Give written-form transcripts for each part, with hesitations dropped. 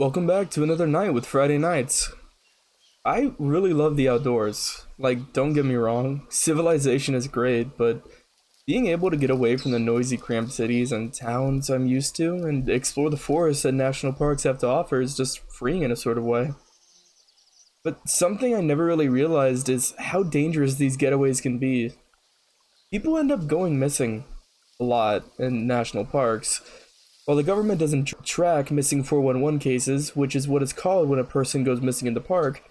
Welcome back to another night with Friday Nights. I really love the outdoors. Like, don't get me wrong, civilization is great, but being able to get away from the noisy, cramped cities and towns I'm used to and explore the forests that national parks have to offer is just freeing in a sort of way. But something I never really realized is how dangerous these getaways can be. People end up going missing a lot in national parks. While the government doesn't track missing 411 cases, which is what it's called when a person goes missing in the park,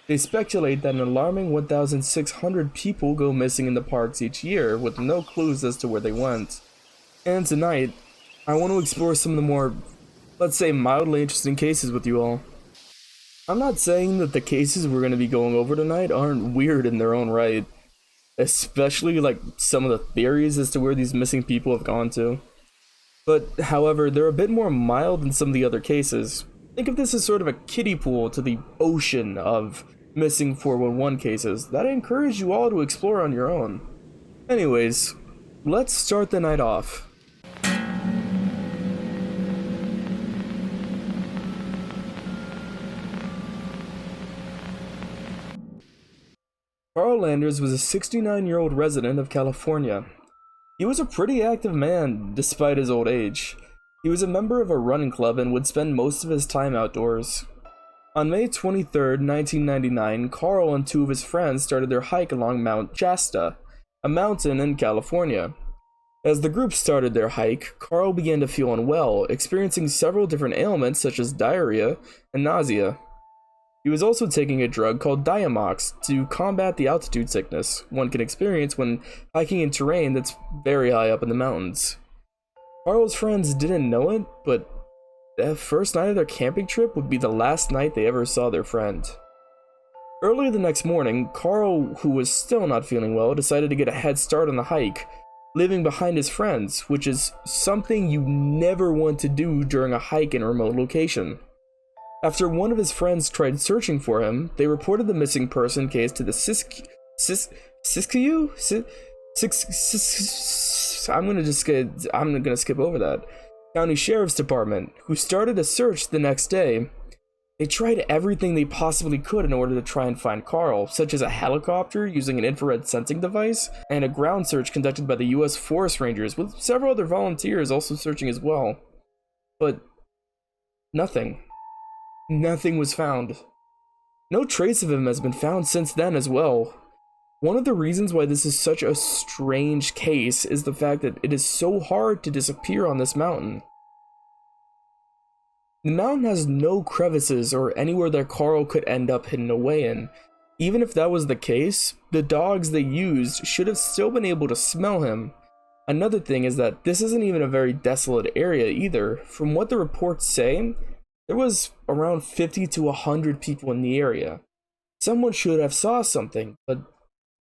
they speculate that an alarming 1,600 people go missing in the parks each year with no clues as to where they went. And tonight, I want to explore some of the more, let's say, mildly interesting cases with you all. I'm not saying that the cases we're going to be going over tonight aren't weird in their own right, especially like some of the theories as to where these missing people have gone to. But, however, they're a bit more mild than some of the other cases. Think of this as sort of a kiddie pool to the ocean of missing 411 cases that I encourage you all to explore on your own. Anyways, let's start the night off. Carl Landers was a 69-year-old resident of California. He was a pretty active man, despite his old age. He was a member of a running club and would spend most of his time outdoors. On May 23, 1999, Carl and two of his friends started their hike along Mount Shasta, a mountain in California. As the group started their hike, Carl began to feel unwell, experiencing several different ailments such as diarrhea and nausea. He was also taking a drug called Diamox to combat the altitude sickness one can experience when hiking in terrain that's very high up in the mountains. Carl's friends didn't know it, but the first night of their camping trip would be the last night they ever saw their friend. Early the next morning, Carl, who was still not feeling well, decided to get a head start on the hike, leaving behind his friends, which is something you never want to do during a hike in a remote location. After one of his friends tried searching for him, they reported the missing person case to the I'm gonna skip over that. County Sheriff's Department, who started a search the next day. They tried everything they possibly could in order to try and find Carl, such as a helicopter using an infrared sensing device, and a ground search conducted by the US Forest Rangers, with several other volunteers also searching as well. But nothing. Nothing was found. No trace of him has been found since then as well. One of the reasons why this is such a strange case is the fact that it is so hard to disappear on this mountain. The mountain has no crevices or anywhere that Carl could end up hidden away in. Even if that was the case, the dogs they used should have still been able to smell him. Another thing is that this isn't even a very desolate area either. From what the reports say, there was around 50 to 100 people in the area. Someone should have saw something, but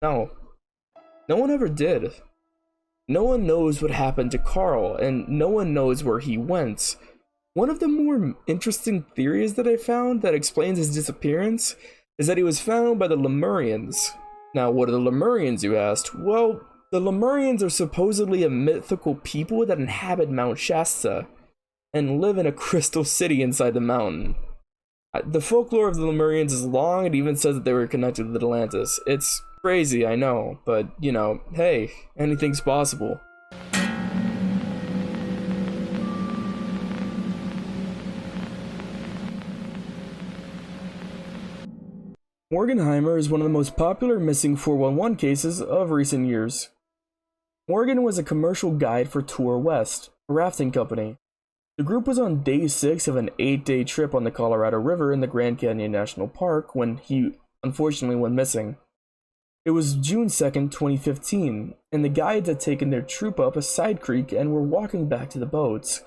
no. No one ever did. No one knows what happened to Carl, and no one knows where he went. One of the more interesting theories that I found that explains his disappearance is that he was found by the Lemurians. Now, what are the Lemurians, you asked? Well, the Lemurians are supposedly a mythical people that inhabit Mount Shasta and live in a crystal city inside the mountain. The folklore of the Lemurians is long. It even says that they were connected with Atlantis. It's crazy, I know, but, you know, hey, anything's possible. Morgenheimer is one of the most popular missing 411 cases of recent years. Morgan was a commercial guide for Tour West, a rafting company. The group was on day 6 of an 8-day trip on the Colorado River in the Grand Canyon National Park when he unfortunately went missing. It was June 2nd, 2015, and the guides had taken their troop up a side creek and were walking back to the boats.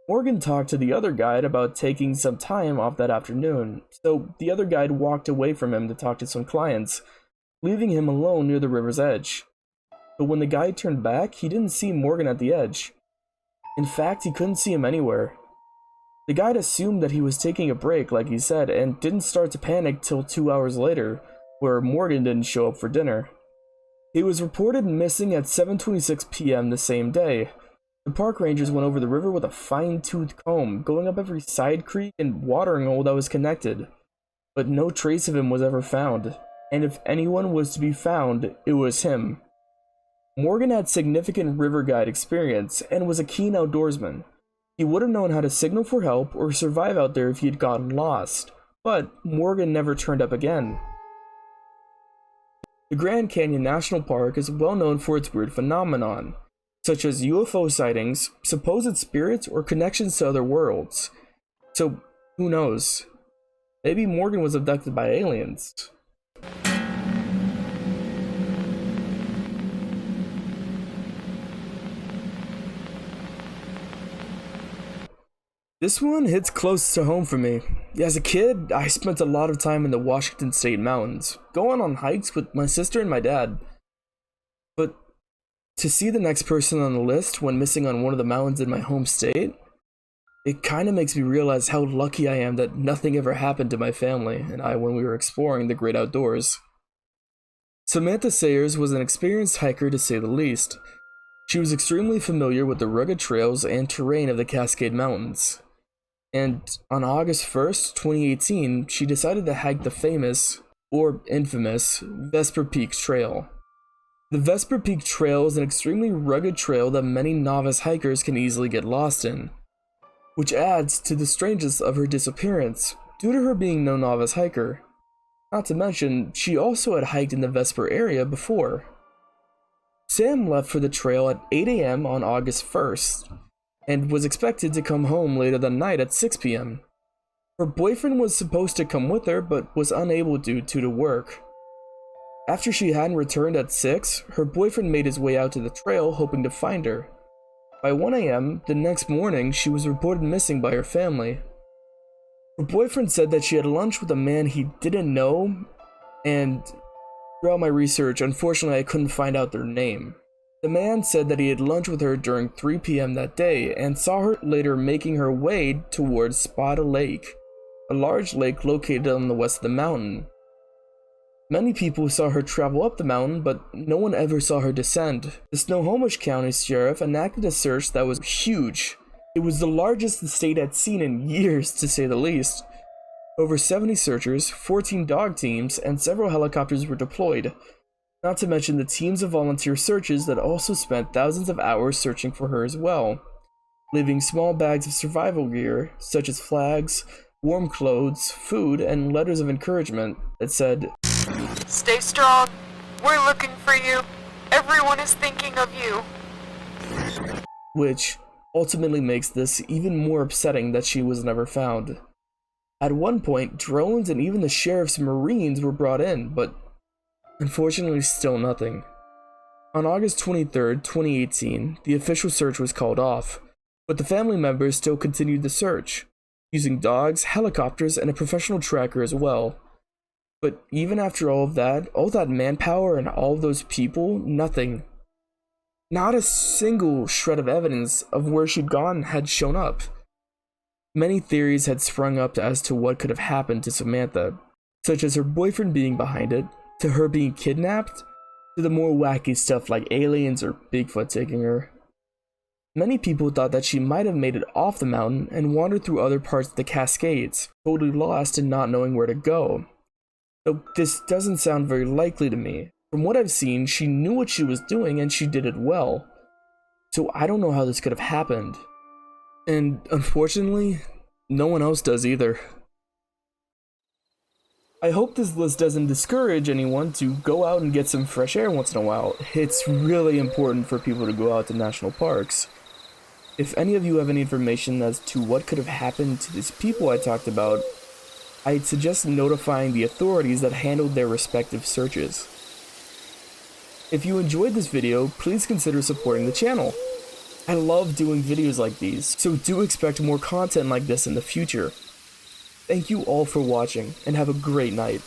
Morgan talked to the other guide about taking some time off that afternoon, so the other guide walked away from him to talk to some clients, leaving him alone near the river's edge. But when the guide turned back, he didn't see Morgan at the edge. In fact, he couldn't see him anywhere. The guide assumed that he was taking a break, like he said, and didn't start to panic till 2 hours later, where Morgan didn't show up for dinner. He was reported missing at 7:26 p.m. the same day. The park rangers went over the river with a fine-toothed comb, going up every side creek and watering hole that was connected. But no trace of him was ever found, and if anyone was to be found, it was him. Morgan had significant river guide experience and was a keen outdoorsman. He would have known how to signal for help or survive out there if he had gotten lost, but Morgan never turned up again. The Grand Canyon National Park is well known for its weird phenomenon, such as UFO sightings, supposed spirits, or connections to other worlds. So, who knows? Maybe Morgan was abducted by aliens. This one hits close to home for me. As a kid, I spent a lot of time in the Washington State mountains, going on hikes with my sister and my dad. But to see the next person on the list when missing on one of the mountains in my home state, it kind of makes me realize how lucky I am that nothing ever happened to my family and I when we were exploring the great outdoors. Samantha Sayers was an experienced hiker to say the least. She was extremely familiar with the rugged trails and terrain of the Cascade Mountains. And on August 1st, 2018, she decided to hike the famous, or infamous, Vesper Peak Trail. The Vesper Peak Trail is an extremely rugged trail that many novice hikers can easily get lost in, which adds to the strangeness of her disappearance due to her being no novice hiker. Not to mention, she also had hiked in the Vesper area before. Sam left for the trail at 8 a.m. on August 1st, and was expected to come home later that night at 6 p.m. Her boyfriend was supposed to come with her, but was unable due to work. After she hadn't returned at 6, her boyfriend made his way out to the trail hoping to find her. By 1 a.m. the next morning, she was reported missing by her family. Her boyfriend said that she had lunch with a man he didn't know, and throughout my research, unfortunately I couldn't find out their name. The man said that he had lunch with her during 3 p.m. that day and saw her later making her way towards Spada Lake, a large lake located on the west of the mountain. Many people saw her travel up the mountain, but no one ever saw her descend. The Snohomish County Sheriff enacted a search that was huge. It was the largest the state had seen in years, to say the least. Over 70 searchers, 14 dog teams, and several helicopters were deployed. Not to mention the teams of volunteer searches that also spent thousands of hours searching for her as well, leaving small bags of survival gear, such as flags, warm clothes, food, and letters of encouragement that said, "Stay strong. We're looking for you. Everyone is thinking of you." Which ultimately makes this even more upsetting that she was never found. At one point, drones and even the sheriff's Marines were brought in, but unfortunately still nothing. On August 23rd, 2018, the official search was called off, but the family members still continued the search, using dogs, helicopters, and a professional tracker as well. But even after all that manpower and all of those people, nothing. Not a single shred of evidence of where she'd gone had shown up. Many theories had sprung up as to what could have happened to Samantha, such as her boyfriend being behind it, to her being kidnapped, to the more wacky stuff like aliens or Bigfoot taking her. Many people thought that she might have made it off the mountain and wandered through other parts of the Cascades, totally lost and not knowing where to go. Though this doesn't sound very likely to me. From what I've seen, she knew what she was doing and she did it well. So I don't know how this could have happened. And unfortunately, no one else does either. I hope this list doesn't discourage anyone to go out and get some fresh air once in a while. It's really important for people to go out to national parks. If any of you have any information as to what could have happened to these people I talked about, I'd suggest notifying the authorities that handled their respective searches. If you enjoyed this video, please consider supporting the channel. I love doing videos like these, so do expect more content like this in the future. Thank you all for watching, and have a great night.